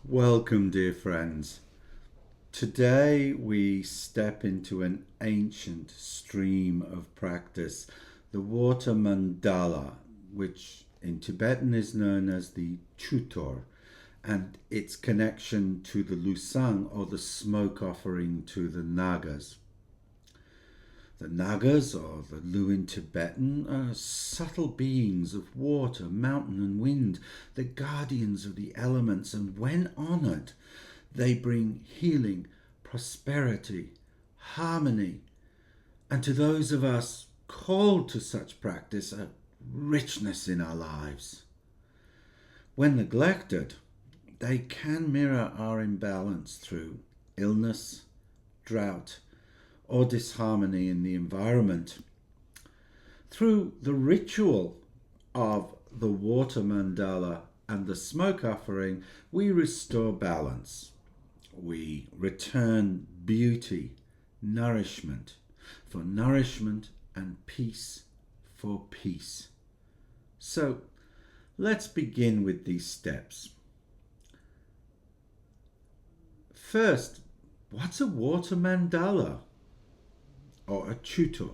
Welcome, dear friends. Today we step into an ancient stream of practice, the Water Mandala, which in Tibetan is known as the Chutor, and its connection to the Lusang, or the smoke offering to the Nagas. The Nagas, or the Lu in Tibetan, are subtle beings of water, mountain, and wind, the guardians of the elements, and when honoured, they bring healing, prosperity, harmony, and to those of us called to such practice, a richness in our lives. When neglected, they can mirror our imbalance through illness, drought, or disharmony in the environment. Through the ritual of the water mandala and the smoke offering, we restore balance. We return beauty, nourishment for nourishment, and peace for peace. So let's begin with these steps. First, what's a water mandala? Or a Chutor?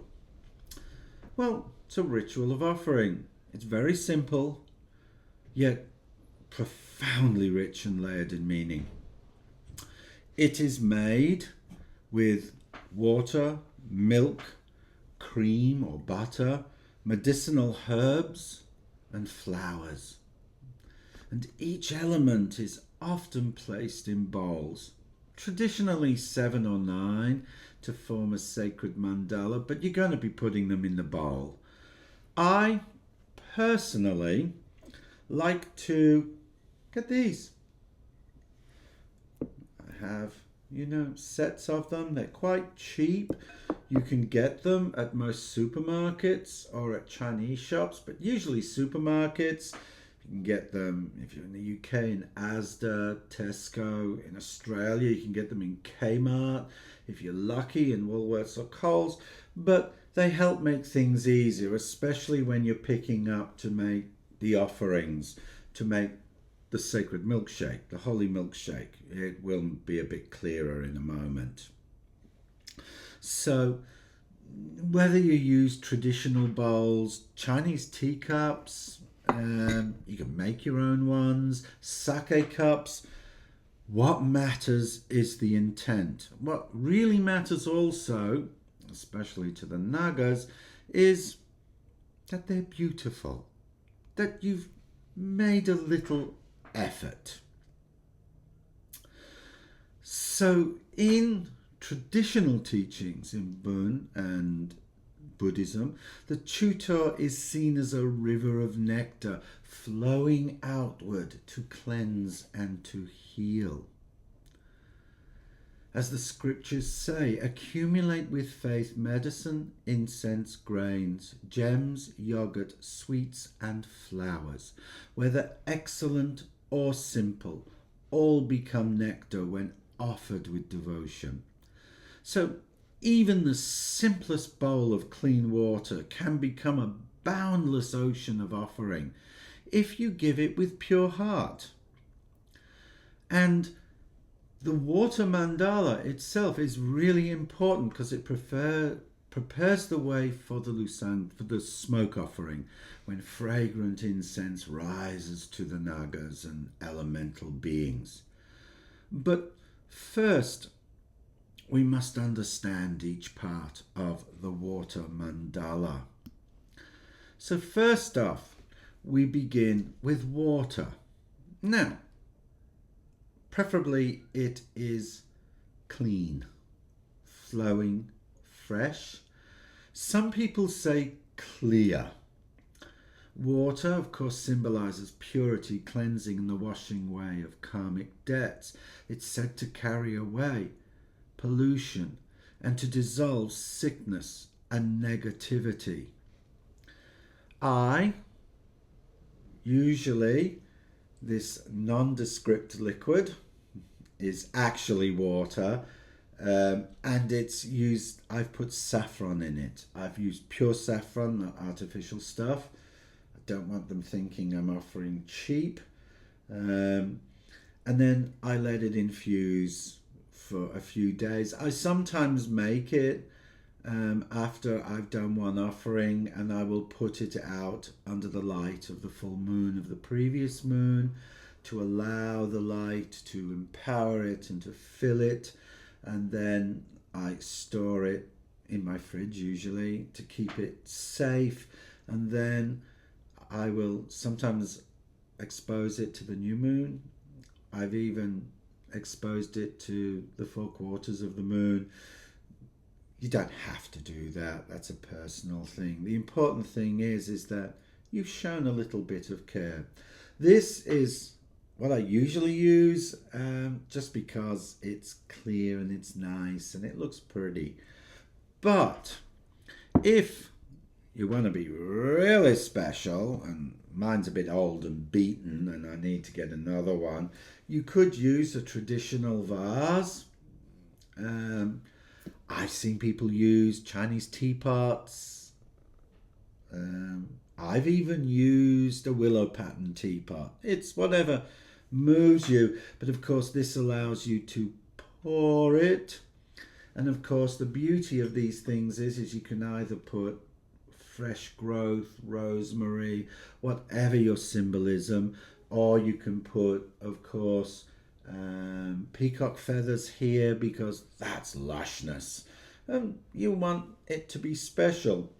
Well, it's a ritual of offering. It's very simple, yet profoundly rich and layered in meaning. It is made with water, milk, cream or butter, medicinal herbs, and flowers. And each element is often placed in bowls, traditionally 7 or 9, to form a sacred mandala, but you're going to be putting them in the bowl. I personally like to get these. I have, sets of them. They're quite cheap. You can get them at most supermarkets or at Chinese shops, but usually supermarkets. You can get them, if you're in the UK, in Asda, Tesco. In Australia, you can get them in Kmart. If you're lucky, in Woolworths or Coles. But they help make things easier, especially when you're picking up to make the offerings, to make the sacred milkshake, the holy milkshake. It will be a bit clearer in a moment. So whether you use traditional bowls, Chinese teacups, you can make your own ones, sake cups. What matters is the intent. What really matters also, especially to the Nagas, is that they're beautiful, that you've made a little effort. So in traditional teachings in Bön and Buddhism, the Chutor is seen as a river of nectar flowing outward to cleanse and to heal. As the scriptures say, accumulate with faith medicine, incense, grains, gems, yogurt, sweets, and flowers. Whether excellent or simple, all become nectar when offered with devotion. So even the simplest bowl of clean water can become a boundless ocean of offering if you give it with pure heart. And the water mandala itself is really important because it prepares the way for the lusang, for the smoke offering, when fragrant incense rises to the nagas and elemental beings. But first, we must understand each part of the water mandala. So first off, we begin with water. Now, preferably it is clean, flowing, fresh. Some people say clear. Water, of course, symbolizes purity, cleansing, and the washing away of karmic debts. It's said to carry away pollution and to dissolve sickness and negativity. Usually this nondescript liquid is actually water, and it's used, I've put saffron in it. I've used pure saffron, not artificial stuff. I don't want them thinking I'm offering cheap. and then I let it infuse for a few days. I sometimes make it after I've done one offering, and I will put it out under the light of the full moon of the previous moon to allow the light to empower it and to fill it, and then I store it in my fridge usually to keep it safe, and then I will sometimes expose it to the new moon. I've even exposed it to the 4/4 of the moon. You don't have to do that. That's a personal thing. The important thing is that you've shown a little bit of care. This is what I usually use, just because it's clear and it's nice and it looks pretty. But if you want to be really special, and mine's a bit old and beaten and I need to get another one, you could use a traditional vase. I've seen people use Chinese teapots. I've even used a willow pattern teapot. It's whatever moves you, but of course this allows you to pour it. And of course the beauty of these things is you can either put fresh growth, rosemary, whatever your symbolism, or you can put, of course, peacock feathers here, because that's lushness. You want it to be special.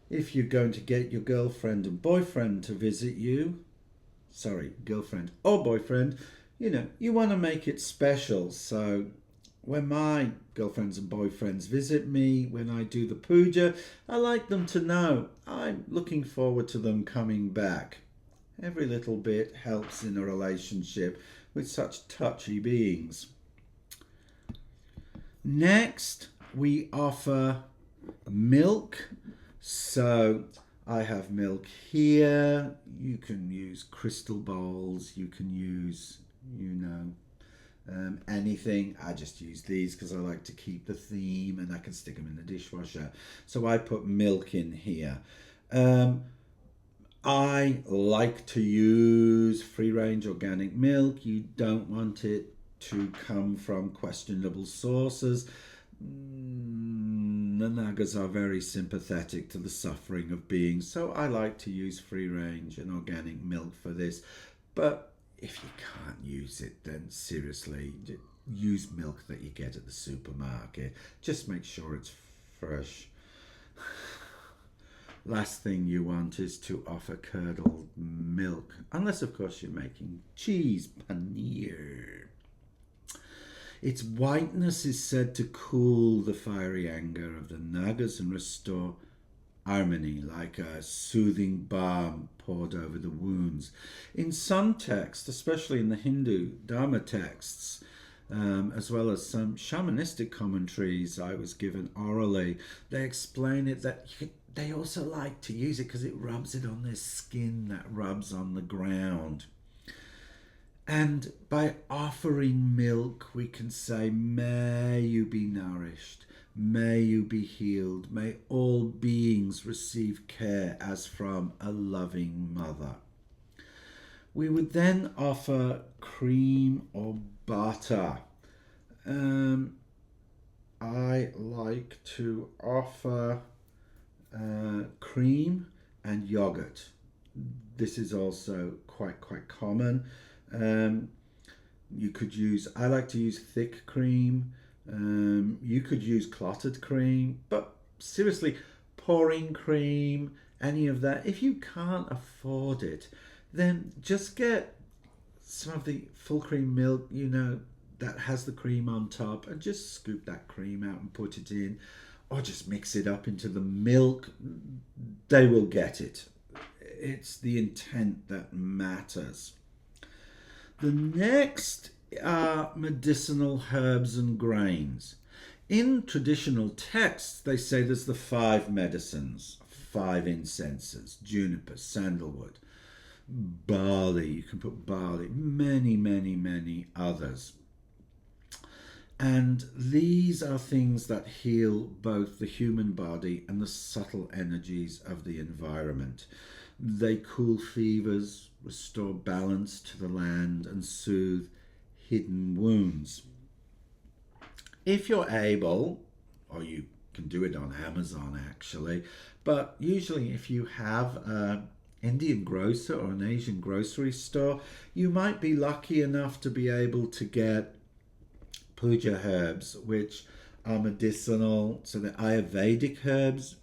If you're going to get your girlfriend and boyfriend to visit you, girlfriend or boyfriend, you want to make it special. So when my girlfriends and boyfriends visit me, when I do the puja, I like them to know I'm looking forward to them coming back. Every little bit helps in a relationship with such touchy beings. Next, we offer milk. So I have milk here. You can use crystal bowls. You can use, anything. I just use these because I like to keep the theme, and I can stick them in the dishwasher. So I put milk in here. I like to use free-range organic milk. You don't want it to come from questionable sources. The Nagas are very sympathetic to the suffering of beings, so I like to use free-range and organic milk for this. But if you can't use it, then seriously, use milk that you get at the supermarket. Just make sure it's fresh. Last thing you want is to offer curdled milk, unless of course you're making cheese, paneer. Its whiteness is said to cool the fiery anger of the Nagas and restore harmony, like a soothing balm poured over the wounds. In some texts, especially in the Hindu Dharma texts, as well as some shamanistic commentaries I was given orally, they explain it that they also like to use it because it rubs it on their skin, that rubs on the ground. And by offering milk, we can say, may you be nourished, may you be healed, may all beings receive care as from a loving mother. We would then offer cream or butter. I like to offer cream and yogurt. This is also quite common. I like to use thick cream. You could use clotted cream, but seriously, pouring cream, any of that. If you can't afford it, then just get some of the full cream milk, that has the cream on top, and just scoop that cream out and put it in, or just mix it up into the milk. They will get it. It's the intent that matters. The next are medicinal herbs and grains. In traditional texts, they say there's the 5 medicines, 5 incenses: juniper, sandalwood, barley. You can put barley, many others. And these are things that heal both the human body and the subtle energies of the environment. They cool fevers, restore balance to the land, and soothe hidden wounds. If you're able, or you can do it on Amazon actually, but usually if you have an Indian grocer or an Asian grocery store, you might be lucky enough to be able to get puja herbs, which are medicinal, so the Ayurvedic herbs,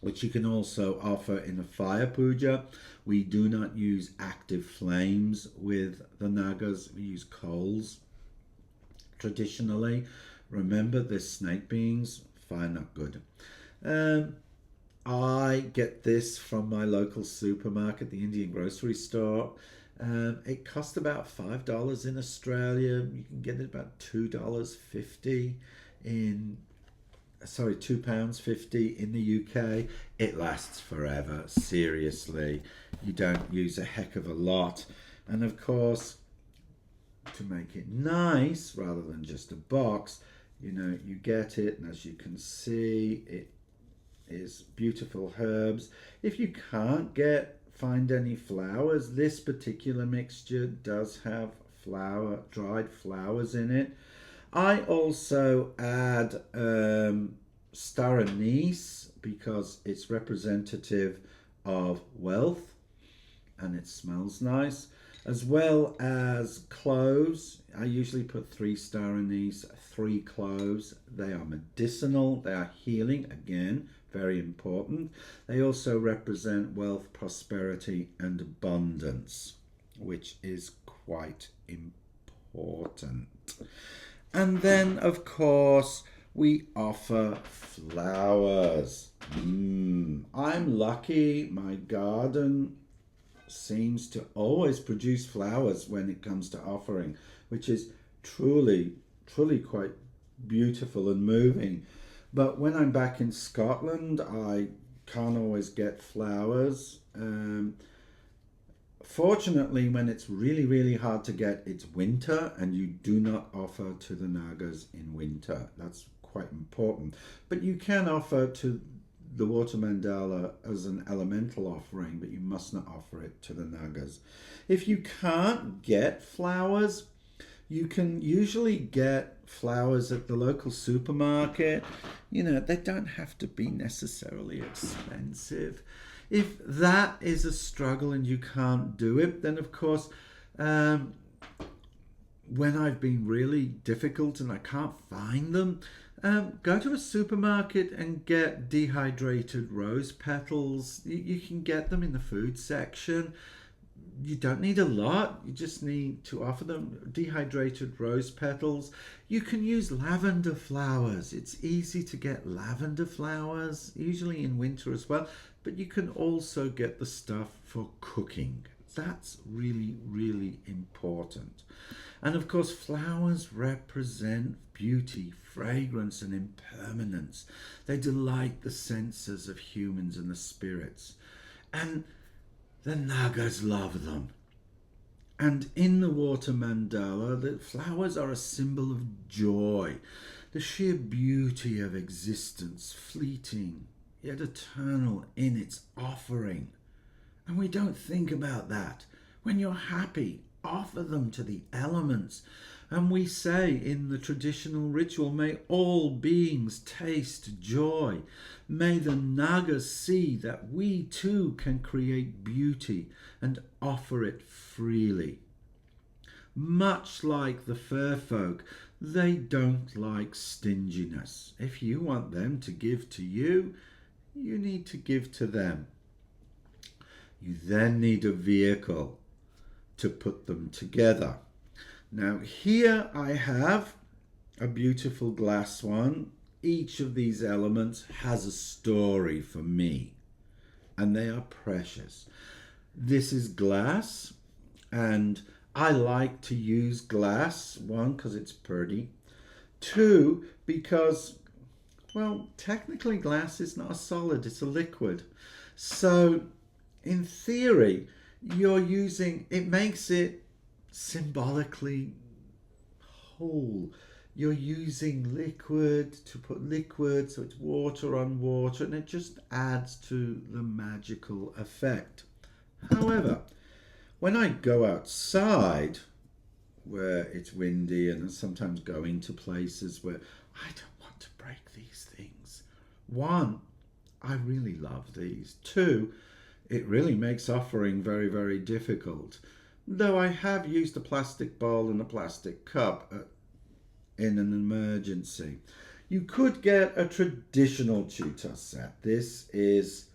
which you can also offer in a fire puja. We do not use active flames with the Nagas, we use coals traditionally. Remember, they're snake beings, fire not good. I get this from my local supermarket, the Indian grocery store. It costs about $5 in Australia. You can get it about £2.50 in, sorry, £2.50 in the UK. It lasts forever, seriously. You don't use a heck of a lot. And of course, to make it nice, rather than just a box, you get it, and as you can see, it is beautiful herbs. If you can't find any flowers, this particular mixture does have dried flowers in it. I also add star anise because it's representative of wealth and it smells nice, as well as cloves. I usually put 3 star anise, 3 cloves. They are medicinal, they are healing, again, very important. They also represent wealth, prosperity, and abundance, which is quite important. And then, of course, we offer flowers. I'm lucky. My garden seems to always produce flowers when it comes to offering, which is truly quite beautiful and moving. But when I'm back in Scotland, I can't always get flowers. Fortunately, when it's really hard to get, it's winter, and you do not offer to the Nagas in winter. That's quite important. But you can offer to the Water Mandala as an elemental offering, but you must not offer it to the Nagas. If you can't get flowers, you can usually get flowers at the local supermarket. They don't have to be necessarily expensive. If that is a struggle and you can't do it, then of course, when I've been really difficult and I can't find them, go to a supermarket and get dehydrated rose petals. You can get them in the food section. You don't need a lot. You just need to offer them dehydrated rose petals. You can use lavender flowers. It's easy to get lavender flowers, usually in winter as well. But you can also get the stuff for cooking. That's really important. And of course, flowers represent beauty, fragrance, and impermanence. They delight the senses of humans and the spirits. And the Nagas love them. And in the Water Mandala, the flowers are a symbol of joy, the sheer beauty of existence, fleeting yet eternal in its offering. And we don't think about that. When you're happy, offer them to the elements. And we say in the traditional ritual, may all beings taste joy. May the Nagas see that we too can create beauty and offer it freely. Much like the fur folk, they don't like stinginess. If you want them to give to you, you need to give to them. You then need a vehicle to put them together. Now here I have a beautiful glass one. Each of these elements has a story for me, and they are precious. This is glass, and I like to use glass, 1, because it's pretty, 2, because, well, technically glass is not a solid, it's a liquid. So in theory, it makes it symbolically whole. You're using liquid to put liquid, so it's water on water, and it just adds to the magical effect. However, when I go outside where it's windy, and sometimes go into places where I don't want to break these things. One, I really love these. Two, it really makes offering very, very difficult. Though I have used a plastic bowl and a plastic cup in an emergency. You could get a traditional Chutor set. This is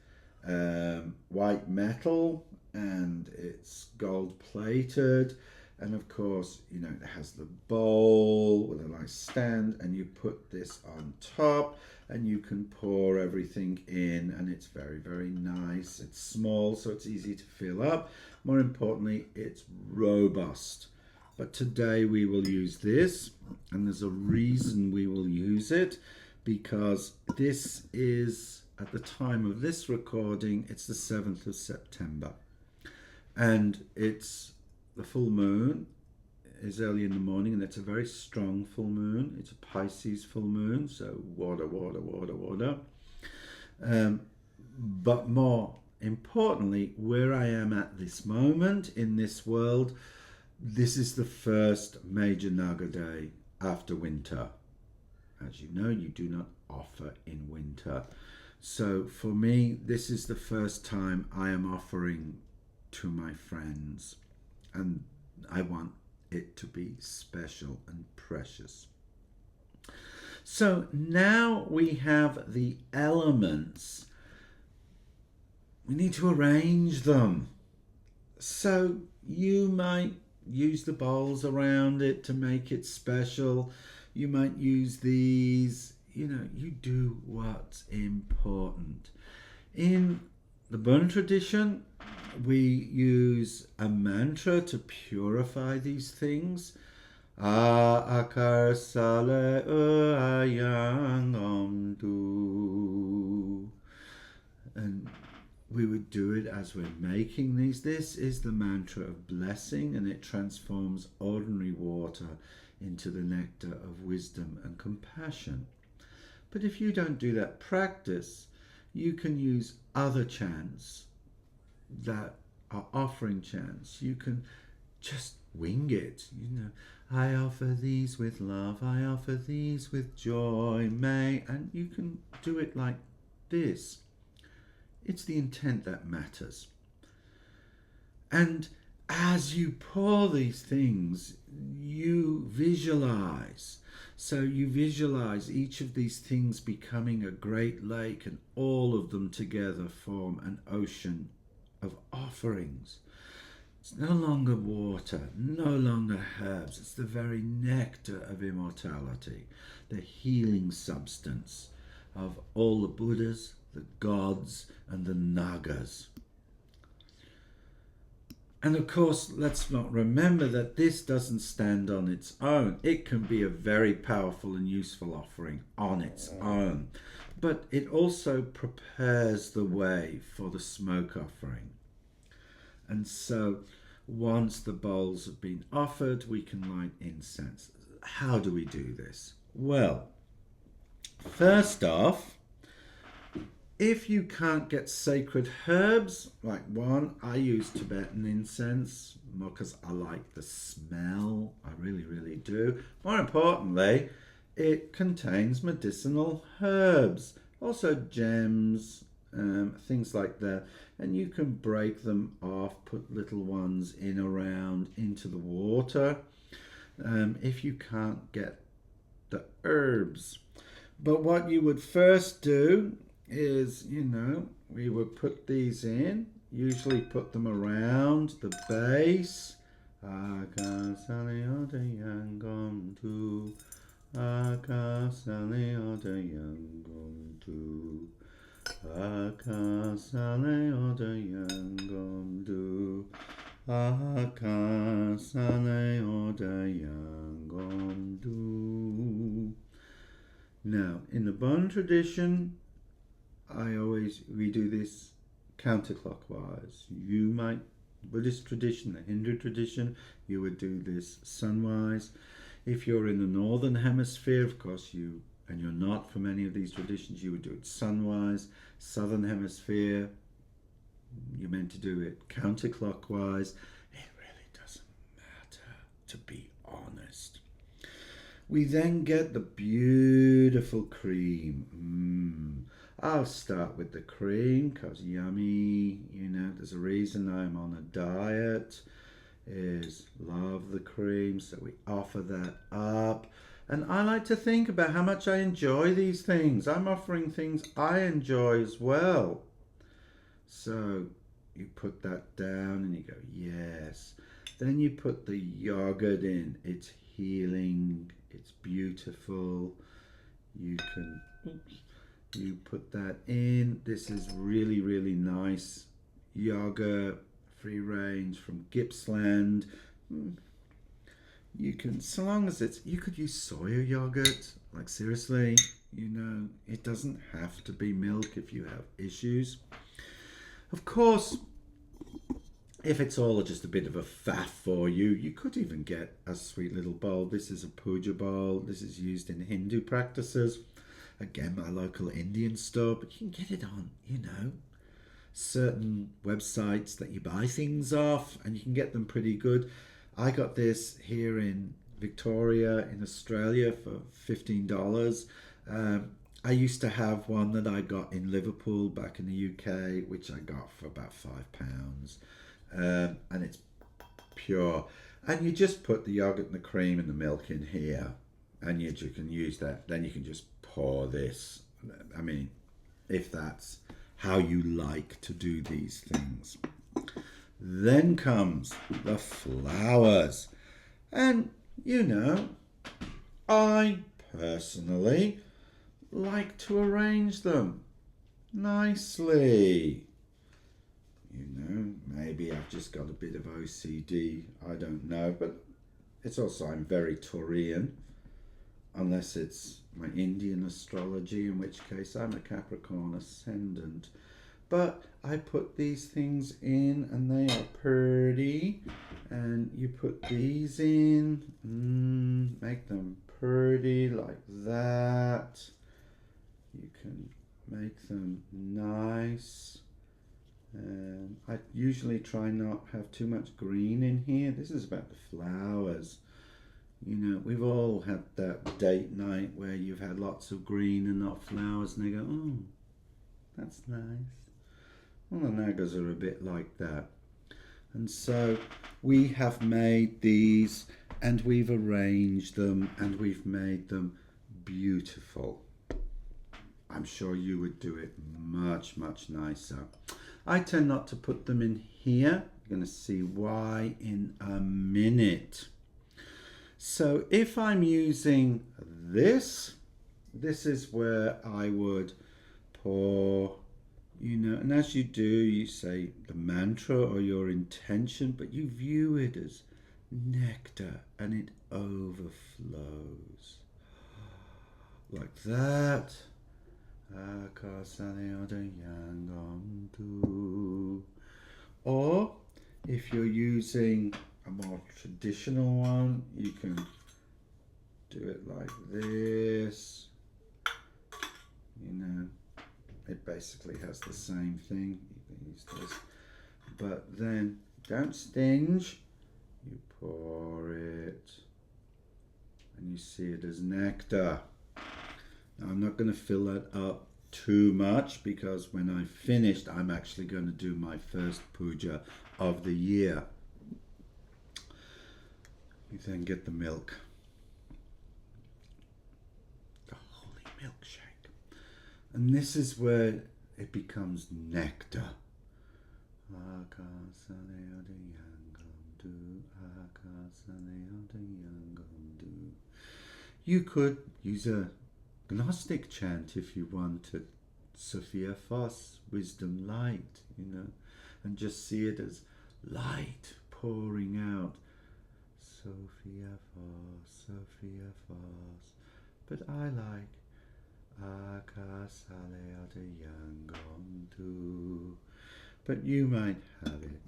white metal and it's gold plated. And of course, you know, it has the bowl with a nice stand, and you put this on top and you can pour everything in, and it's very, very nice. It's small, so it's easy to fill up. More importantly, it's robust. But today we will use this, and there's a reason we will use it, because this is, at the time of this recording, it's the 7th of September. And it's the full moon is early in the morning, and it's a very strong full moon. It's a Pisces full moon, so water, water, water, water. But more importantly, where I am at this moment in this world, this is the first major Naga day after winter. As you know, you do not offer in winter. So for me, this is the first time I am offering to my friends, and I want it to be special and precious. So now we have the elements. We need to arrange them. So you might use the bowls around it to make it special. You might use these, you know, you do what's important. In the Burn tradition, we use a mantra to purify these things. Akar sale ayang omdu. And we would do it as we're making these. This is the mantra of blessing, and it transforms ordinary water into the nectar of wisdom and compassion. But if you don't do that practice, you can use other chants that are offering chants. You can just wing it, you know. I offer these with love, I offer these with joy, may, and you can do it like this. It's the intent that matters. And as you pour these things, you visualize. So you visualize each of these things becoming a great lake, and all of them together form an ocean of offerings. It's no longer water, no longer herbs. It's the very nectar of immortality, the healing substance of all the Buddhas, the gods, and the Nagas. And of course, let's not remember that this doesn't stand on its own. It can be a very powerful and useful offering on its own, but it also prepares the way for the smoke offering. And so once the bowls have been offered, we can light incense. How do we do this? Well, first off, if you can't get sacred herbs, like one, I use Tibetan incense because I like the smell. I really, really do. More importantly, it contains medicinal herbs, also gems, things like that. And you can break them off, put little ones in around into the water if you can't get the herbs. But what you would first do is, you know, we would put these in, usually put them around the base. Now, in the Bon tradition, we do this counterclockwise. You might, Buddhist tradition, the Hindu tradition, you would do this sunwise. If you're in the northern hemisphere, of course, and you're not from any of these traditions, you would do it sunwise. Southern hemisphere, you're meant to do it counterclockwise. It really doesn't matter, to be We then get the beautiful cream. I'll start with the cream because yummy. You know, there's a reason I'm on a diet. Is love the cream, so we offer that up. And I like to think about how much I enjoy these things. I'm offering things I enjoy as well. So you put that down and you go, yes. Then you put the yogurt in. It's healing. It's beautiful. You can, you put that in. This is really, really nice yogurt, free range from Gippsland. You can, so long as it's, you could use soya yogurt. Like seriously, you know, it doesn't have to be milk if you have issues. Of course, if it's all just a bit of a faff for you, you could even get a sweet little bowl. This is a puja bowl. This is used in Hindu practices. Again, my local Indian store, but you can get it on, you know, certain websites that you buy things off, and you can get them pretty good. I got this here in Victoria in Australia for $15. I used to have one that I got in Liverpool back in the UK, which I got for about £5. And it's pure. And you just put the yogurt and the cream and the milk in here, and you can use that. Then you can just pour this. I mean, if that's how you like to do these things. Then comes the flowers. And, you know, I personally like to arrange them nicely. You know, maybe I've just got a bit of OCD, I don't know, but it's also, I'm very Taurian, unless it's my Indian astrology, in which case I'm a Capricorn ascendant. But I put these things in and they are pretty, and you put these in, make them pretty like that. You can make them nice. And I usually try not have too much green in here. This is about the flowers. You know, we've all had that date night where you've had lots of green and not flowers, and they go, oh, that's nice. Well, the Nagas are a bit like that. And so we have made these, and we've arranged them, and we've made them beautiful. I'm sure you would do it much, much nicer. I tend not to put them in here. You're going to see why in a minute. So if I'm using this is where I would pour, you know, and as you do, you say the mantra or your intention, but you view it as nectar and it overflows. Like that. Or if you're using a more traditional one, you can do it like this. You know, it basically has the same thing. You can use this, but then don't stinge. You pour it, and you see it as nectar. Now, I'm not going to fill that up too much because when I've finished, I'm actually going to do my first puja of the year. You then get the milk, the holy milkshake, and this is where it becomes nectar. You could use a Gnostic chant if you wanted, Sophia Phos, wisdom light, you know, and just see it as light pouring out. Sophia Phos, Sophia Phos. But I like Akasale Yangondu. But you might have it.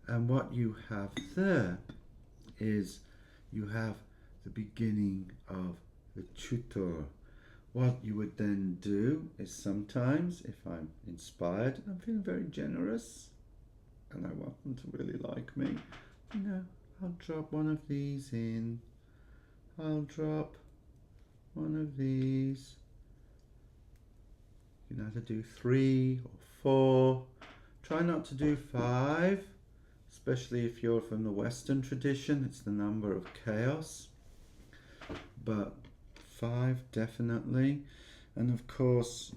And what you have there is you have the beginning of the Chutor. What you would then do is sometimes, if I'm inspired and I'm feeling very generous and I want them to really like me, you know, I'll drop one of these in I'll drop one of these. You can either do 3 or 4. Try not to do 5, especially if you're from the Western tradition. It's the number of chaos. But 5 definitely. And of course,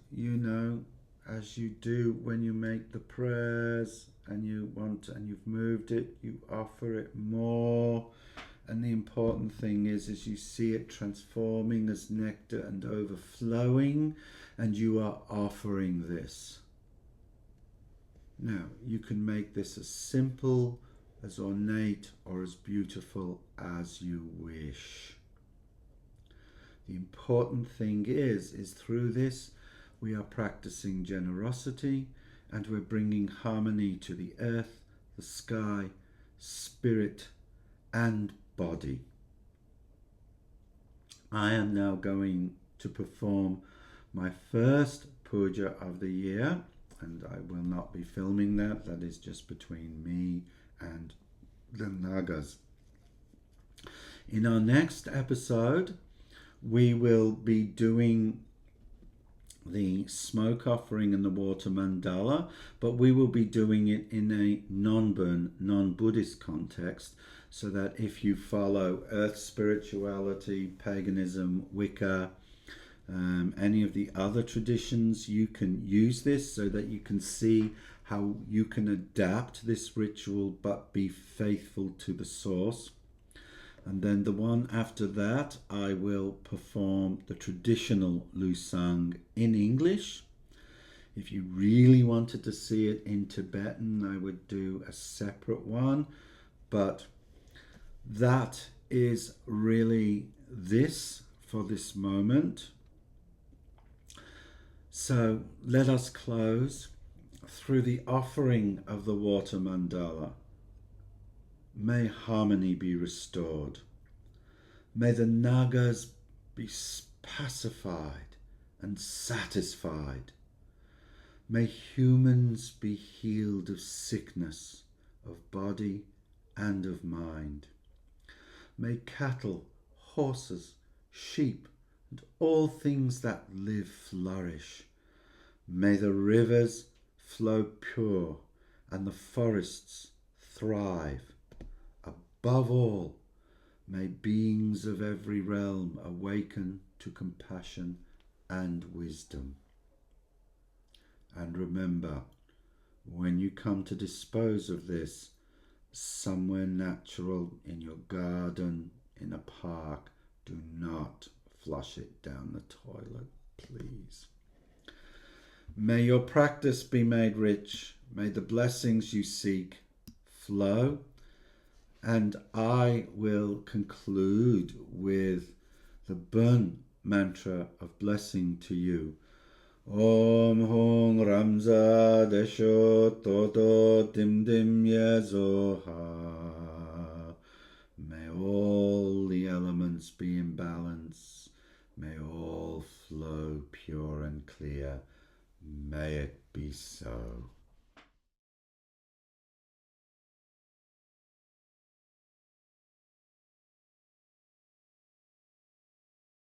as you do when you make the prayers and you've moved it, you offer it more. And the important thing is you see it transforming as nectar and overflowing, and you are offering this. Now, you can make this as simple, as ornate, or as beautiful as you wish. The important thing is through this, we are practicing generosity, and we're bringing harmony to the earth, the sky, spirit, and body. I am now going to perform my first puja of the year, and I will not be filming that. That is just between me and the Nagas. In our next episode, we will be doing the smoke offering and the water mandala, but we will be doing it in a non-burn, non-Buddhist context, so that if you follow earth spirituality, paganism, Wicca, any of the other traditions, you can use this so that you can see how you can adapt this ritual but be faithful to the source. And then the one after that, I will perform the traditional Lusang in English. If you really wanted to see it in Tibetan, I would do a separate one. But that is really this for this moment. So let us close through the offering of the water mandala. May harmony be restored. May the Nagas be pacified and satisfied. May humans be healed of sickness, of body and of mind. May cattle, horses, sheep, and all things that live flourish. May the rivers flow pure and the forests thrive. Above all, may beings of every realm awaken to compassion and wisdom. And remember, when you come to dispose of this, somewhere natural in your garden, in a park, do not flush it down the toilet, please. May your practice be made rich. May the blessings you seek flow. And I will conclude with the Burn mantra of blessing to you. Om Hong Ramza Desho Toto Dim Dim Yezoha. May all the elements be in balance. May all flow pure and clear. May it be so.